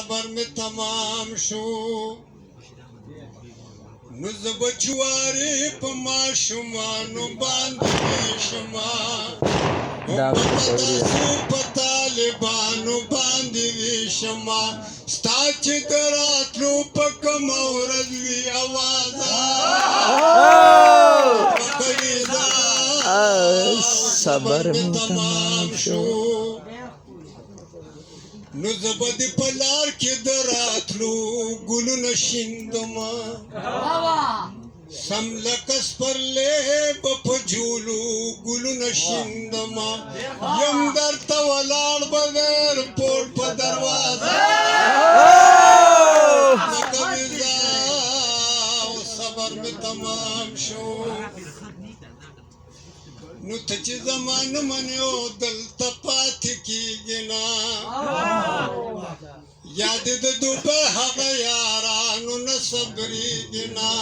صبر می تمام شو نو زه به جوارې په ماشومانو باندې شما داسو په طالبانو باندې ویشما ستا چې د راتلو په کومه ورځ وي اوازه صبر می تمام شو نو زه به دې په لار کې د راتلو ګلونه شیندما سم لکه سپرلی به په جولو ګلونه شیندما یم درته ولاړ به د ایرپورټ په دروازه لکه ویزا او صبر مې تمام شو نو ته چې زما نه منې او دلته پاتې کېږې نه یا دې د دوبۍ هغه یارانو نه صبرېږې نه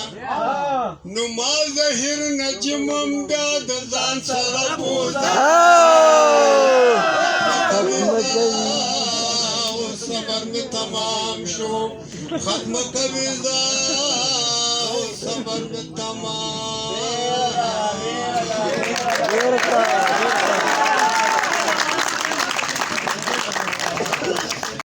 نو ما زهیر نجمم بیا د ځان سره بوزه او صبر مې تمام شو ختمه کوي او صبر مې تمام